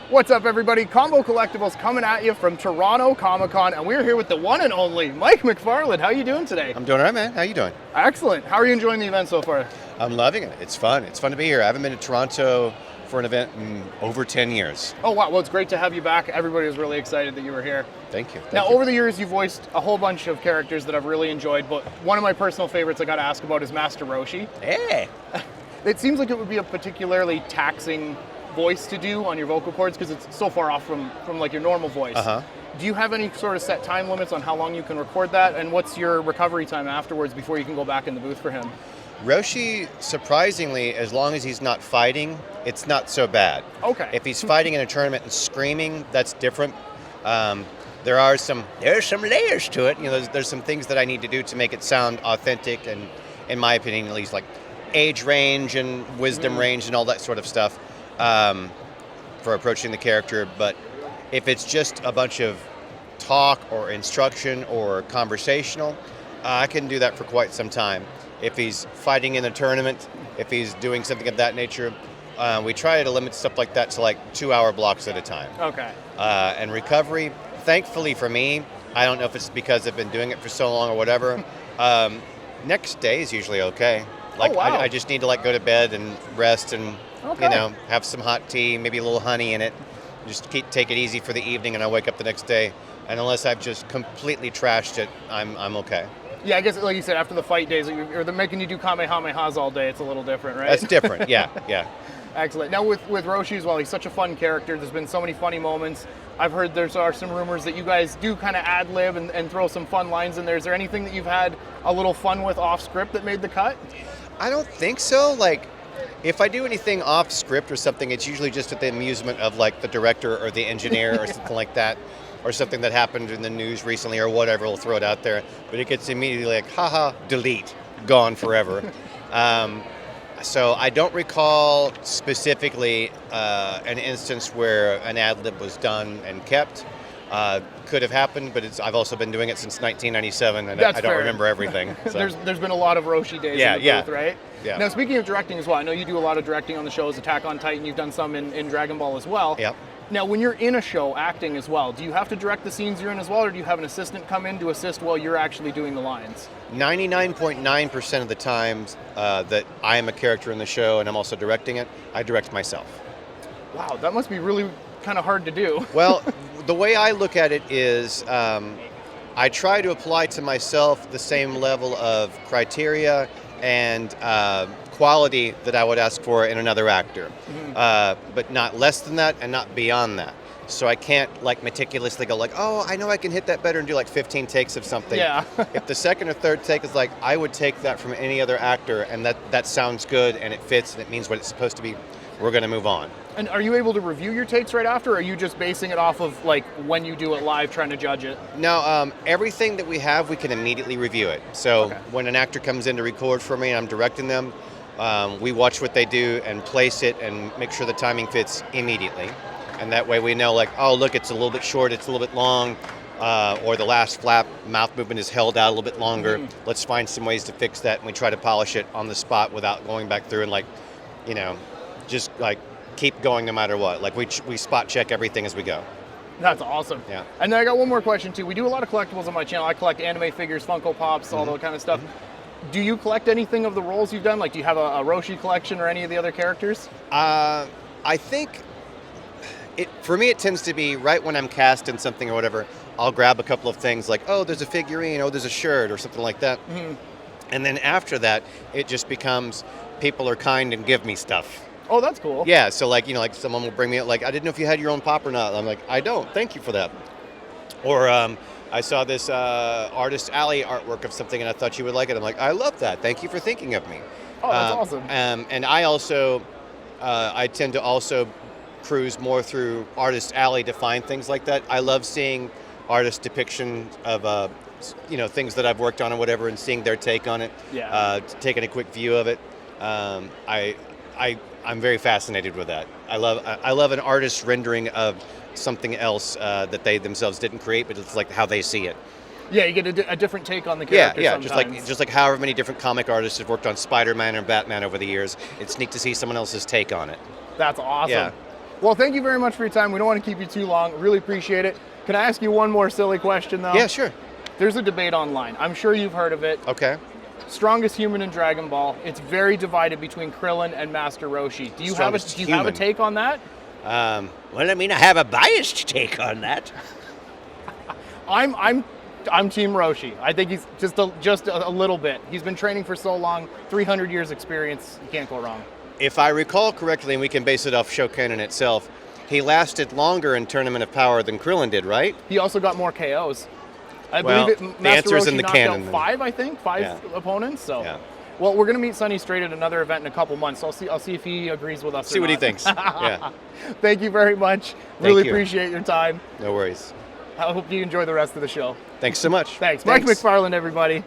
What's up, everybody? Combo Collectibles coming at you from Toronto Comic-Con, and we're here with the one and only Mike McFarland. How you doing today? I'm doing all right, man. How you doing? Excellent. How are you enjoying the event so far? I'm loving it. It's fun. It's fun to be here. I haven't been to Toronto for an event in over 10 years. Oh, wow. Well, it's great to have you back. Everybody was really excited that you were here. Thank you. Now, over the years, you've voiced a whole bunch of characters that I've really enjoyed, but one of my personal favorites I got to ask about is Master Roshi. Hey! It seems like it would be a particularly taxing voice to do on your vocal cords because it's so far off from like your normal voice. Do you have any sort of set time limits on how long you can record that, and what's your recovery time afterwards before you can go back in the booth for him? Roshi, surprisingly, as long as he's not fighting, it's not so bad. Okay. If he's fighting in a tournament and screaming, that's different. There's some layers to it. You know, there's some things that I need to do to make it sound authentic, and in my opinion, at least, like age range and wisdom range and all that sort of stuff. For approaching the character, but if it's just a bunch of talk or instruction or conversational, I can do that for quite some time. If he's fighting in a tournament, if he's doing something of that nature, we try to limit stuff like that to like 2-hour blocks at a time. Okay. And recovery, thankfully for me, I don't know if it's because I've been doing it for so long or whatever, next day is usually okay. Like, oh, wow. I just need to like go to bed and rest and you know, have some hot tea, maybe a little honey in it. Just take it easy for the evening, and I wake up the next day. And unless I've just completely trashed it, I'm okay. Yeah, I guess like you said, after the fight days, or they're making you do kamehamehas all day, it's a little different, right? That's different. Yeah, yeah. Excellent. Now with Roshi as well, he's such a fun character. There's been so many funny moments. I've heard there are some rumors that you guys do kind of ad-lib and throw some fun lines in there. Is there anything that you've had a little fun with off script that made the cut? I don't think so. Like, if I do anything off script or something, it's usually just at the amusement of like the director or the engineer or something like that, or something that happened in the news recently or whatever. We'll throw it out there, but it gets immediately like, haha, delete, gone forever. So I don't recall specifically an instance where an ad lib was done and kept. Could have happened, but I've also been doing it since 1997, and I don't remember everything. So. There's been a lot of Roshi days in the booth, right? Yeah. Now, speaking of directing as well, I know you do a lot of directing on the shows, Attack on Titan, you've done some in Dragon Ball as well. Yep. Now, when you're in a show acting as well, do you have to direct the scenes you're in as well, or do you have an assistant come in to assist while you're actually doing the lines? 99.9% of the times that I am a character in the show and I'm also directing it, I direct myself. Wow, that must be really kind of hard to do. Well, the way I look at it is I try to apply to myself the same level of criteria and quality that I would ask for in another actor, but not less than that and not beyond that. So I can't like meticulously go like, oh, I know I can hit that better and do like 15 takes of something. Yeah. If the second or third take is like, I would take that from any other actor and that sounds good and it fits and it means what it's supposed to be, we're going to move on. And are you able to review your takes right after, or are you just basing it off of like when you do it live, trying to judge it? No, everything that we have, we can immediately review it. So when an actor comes in to record for me and I'm directing them, we watch what they do and place it and make sure the timing fits immediately. And that way we know like, oh, look, it's a little bit short, it's a little bit long, or the last flap, mouth movement is held out a little bit longer. Let's find some ways to fix that, and we try to polish it on the spot without going back through and like, you know, just like keep going no matter what. Like we spot check everything as we go. That's awesome. Yeah. And then I got one more question too. We do a lot of collectibles on my channel. I collect anime figures, Funko Pops, all that kind of stuff. Do you collect anything of the roles you've done? Like, do you have a Roshi collection or any of the other characters? I think for me it tends to be right when I'm cast in something or whatever, I'll grab a couple of things like, oh, there's a figurine, oh, there's a shirt or something like that. And then after that, it just becomes people are kind and give me stuff. Oh, that's cool. Yeah, so like, you know, like someone will bring me like, I didn't know if you had your own pop or not. I'm like, I don't, thank you for that. Or I saw this Artist Alley artwork of something and I thought you would like it. I'm like, I love that, thank you for thinking of me. Oh, that's awesome. And I also, I tend to also cruise more through Artist Alley to find things like that. I love seeing artist depictions of, you know, things that I've worked on or whatever and seeing their take on it, taking a quick view of it. I'm very fascinated with that. I love an artist's rendering of something else that they themselves didn't create, but it's like how they see it. Yeah, you get a different take on the character. Yeah, just like however many different comic artists have worked on Spider-Man or Batman over the years. It's neat to see someone else's take on it. That's awesome. Yeah. Well, thank you very much for your time. We don't want to keep you too long. Really appreciate it. Can I ask you one more silly question, though? Yeah, sure. There's a debate online. I'm sure you've heard of it. Okay. Strongest human in Dragon Ball. It's very divided between Krillin and Master Roshi. Do you have a take on that? Well, I mean, I have a biased take on that. I'm Team Roshi. I think he's just a little bit. He's been training for so long, 300 years experience. You can't go wrong. If I recall correctly, and we can base it off Shokanen itself, he lasted longer in Tournament of Power than Krillin did, right? He also got more KOs. I Well, believe the Master answer's Roshi in the knocked canon, out then. five opponents. So, Yeah. well, we're gonna meet Sonny Strait at another event in a couple months. So I'll see if he agrees with us. See what he thinks. Yeah. Thank you very much. Really you. appreciate your time. No worries. I hope you enjoy the rest of the show. Thanks so much. Thanks. Mike McFarland, everybody.